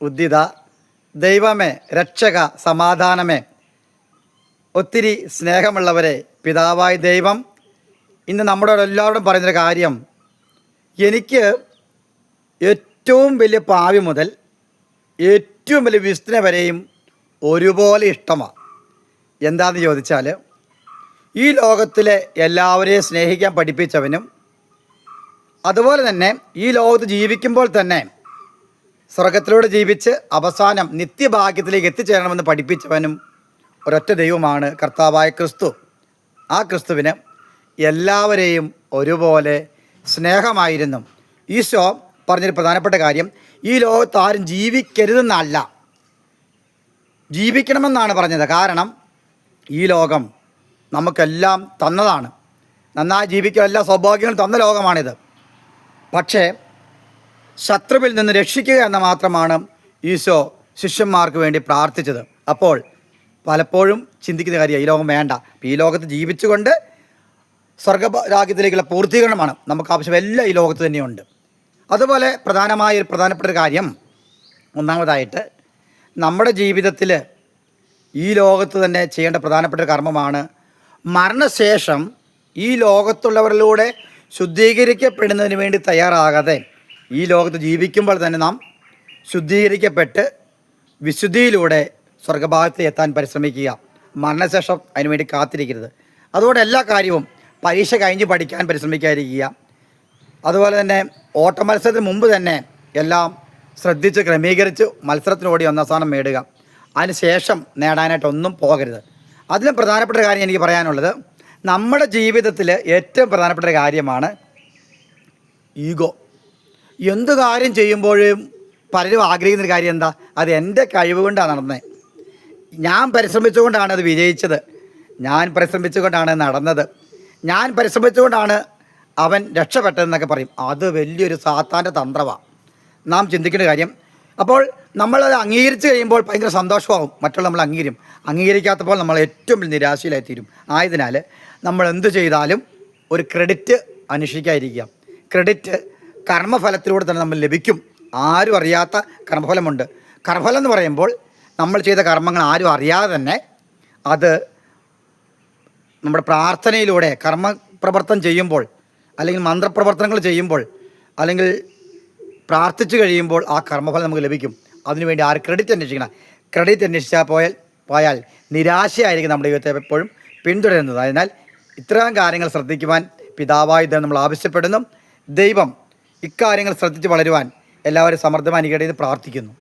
ഉദ്ദിത, ദൈവമേ, രക്ഷക, സമാധാനമേ, ഒത്തിരി സ്നേഹമുള്ളവരെ, പിതാവായ ദൈവം ഇന്ന് നമ്മളോട് എല്ലാവരോടും പറയുന്നൊരു കാര്യം, എനിക്ക് ഏറ്റവും വലിയ പാവി മുതൽ ഏറ്റവും വലിയ വിസ്തൃതി വരെയും ഒരുപോലെ ഇഷ്ടമാണ്. എന്താണെന്ന് ചോദിച്ചാൽ, ഈ ലോകത്തിലെ എല്ലാവരെയും സ്നേഹിക്കാൻ പഠിപ്പിച്ചവനും അതുപോലെ തന്നെ ഈ ലോകത്ത് ജീവിക്കുമ്പോൾ തന്നെ സ്വർഗത്തിലൂടെ ജീവിച്ച് അവസാനം നിത്യഭാഗ്യത്തിലേക്ക് എത്തിച്ചേരണമെന്ന് പഠിപ്പിച്ചവനും ഒരൊറ്റ ദൈവമാണ് കർത്താവായ ക്രിസ്തു. ആ ക്രിസ്തുവിന് എല്ലാവരെയും ഒരുപോലെ സ്നേഹമായിരുന്നു. ഈശോ പറഞ്ഞൊരു പ്രധാനപ്പെട്ട കാര്യം, ഈ ലോകത്ത് ആരും ജീവിക്കരുതെന്നല്ല, ജീവിക്കണമെന്നാണ് പറഞ്ഞത്. കാരണം ഈ ലോകം നമുക്കെല്ലാം തന്നതാണ്, നന്നായി ജീവിക്കാൻ എല്ലാ സൗഭാഗ്യങ്ങളും തന്ന ലോകമാണിത്. പക്ഷേ ശത്രുവിൽ നിന്ന് രക്ഷിക്കുക എന്ന മാത്രമാണ് ഈശോ ശിഷ്യന്മാർക്ക് വേണ്ടി പ്രാർത്ഥിച്ചത്. അപ്പോൾ പലപ്പോഴും ചിന്തിക്കുന്ന കാര്യം, ഈ ലോകം വേണ്ട, ഈ ലോകത്ത് ജീവിച്ചുകൊണ്ട് സ്വർഗരാജ്യത്തിലേക്കുള്ള പൂർത്തീകരണമാണ് നമുക്ക് ആവശ്യം. എല്ലാം ഈ ലോകത്ത് തന്നെയുണ്ട്. അതുപോലെ പ്രധാനപ്പെട്ട ഒരു കാര്യം, ഒന്നാമതായിട്ട് നമ്മുടെ ജീവിതത്തിൽ ഈ ലോകത്ത് തന്നെ ചെയ്യേണ്ട പ്രധാനപ്പെട്ട ഒരു കർമ്മമാണ് മരണശേഷം ഈ ലോകത്തുള്ളവരിലൂടെ ശുദ്ധീകരിക്കപ്പെടുന്നതിന് വേണ്ടി തയ്യാറാകാതെ ഈ ലോകത്ത് ജീവിക്കുമ്പോൾ തന്നെ നാം ശുദ്ധീകരിക്കപ്പെട്ട് വിശുദ്ധിയിലൂടെ സ്വർഗഭാഗത്ത് എത്താൻ പരിശ്രമിക്കുക. മരണശേഷം അതിനുവേണ്ടി കാത്തിരിക്കരുത്. അതുകൊണ്ട് എല്ലാ കാര്യവും പരീക്ഷ കഴിഞ്ഞ് പഠിക്കാൻ പരിശ്രമിക്കാതിരിക്കുക. അതുപോലെ തന്നെ ഓട്ട മത്സരത്തിന് മുമ്പ് തന്നെ എല്ലാം ശ്രദ്ധിച്ച് ക്രമീകരിച്ച് മത്സരത്തിനോടി ഒന്നാം സ്ഥാനം നേടുക. അതിന് ശേഷം നേടാനായിട്ടൊന്നും പോകരുത്. അതിലും പ്രധാനപ്പെട്ട ഒരു കാര്യം എനിക്ക് പറയാനുള്ളത്, നമ്മുടെ ജീവിതത്തിൽ ഏറ്റവും പ്രധാനപ്പെട്ട ഒരു കാര്യമാണ് ഈഗോ. എന്ത് കാര്യം ചെയ്യുമ്പോഴും പലരും ആഗ്രഹിക്കുന്നൊരു കാര്യം എന്താ, അത് എൻ്റെ കഴിവ് കൊണ്ടാണ് നടന്നത്, ഞാൻ പരിശ്രമിച്ചുകൊണ്ടാണ് അത് വിജയിച്ചത്, ഞാൻ പരിശ്രമിച്ചുകൊണ്ടാണ് നടന്നത്, ഞാൻ പരിശ്രമിച്ചുകൊണ്ടാണ് അവൻ രക്ഷപ്പെട്ടതെന്നൊക്കെ പറയും. അത് വലിയൊരു സാത്താൻ്റെ തന്ത്രമാണ്. നാം ചിന്തിക്കേണ്ട കാര്യം, അപ്പോൾ നമ്മളത് അംഗീകരിച്ച് കഴിയുമ്പോൾ ഭയങ്കര സന്തോഷമാകും, മറ്റുള്ള നമ്മൾ അംഗീകരിക്കാത്തപ്പോൾ നമ്മൾ ഏറ്റവും വലിയ നിരാശയിലായിത്തീരും. ആയതിനാൽ നമ്മൾ എന്ത് ചെയ്താലും ഒരു ക്രെഡിറ്റ് അന്വേഷിക്കാതിരിക്കുക. ക്രെഡിറ്റ് കർമ്മഫലത്തിലൂടെ തന്നെ നമ്മൾ ലഭിക്കും. ആരും അറിയാത്ത കർമ്മഫലമുണ്ട്. കർമ്മഫലം എന്ന് പറയുമ്പോൾ നമ്മൾ ചെയ്ത കർമ്മങ്ങൾ ആരും അറിയാതെ തന്നെ അത് നമ്മുടെ പ്രാർത്ഥനയിലൂടെ കർമ്മപ്രവർത്തനം ചെയ്യുമ്പോൾ, അല്ലെങ്കിൽ മന്ത്രപ്രവർത്തനങ്ങൾ ചെയ്യുമ്പോൾ, അല്ലെങ്കിൽ പ്രാർത്ഥിച്ചു കഴിയുമ്പോൾ ആ കർമ്മഫലം നമുക്ക് ലഭിക്കും. അതിനുവേണ്ടി ആര് ക്രെഡിറ്റ് അന്വേഷിക്കണം. ക്രെഡിറ്റ് അന്വേഷിച്ചാൽ പോയാൽ നിരാശയായിരിക്കും നമ്മുടെ ജീവിതത്തെ എപ്പോഴും പിന്തുടരുന്നത്. അതിനാൽ ഇത്തരം കാര്യങ്ങൾ ശ്രദ്ധിക്കുവാൻ പിതാവായ ദൈവം നമ്മൾ ആവശ്യപ്പെടുന്നു. ദൈവം ഇക്കാര്യങ്ങൾ ശ്രദ്ധിച്ച് വളരുവാൻ എല്ലാവരും സമർത്ഥമായി അനുഗ്രഹിക്കട്ടെ എന്ന് പ്രാർത്ഥിക്കുന്നു.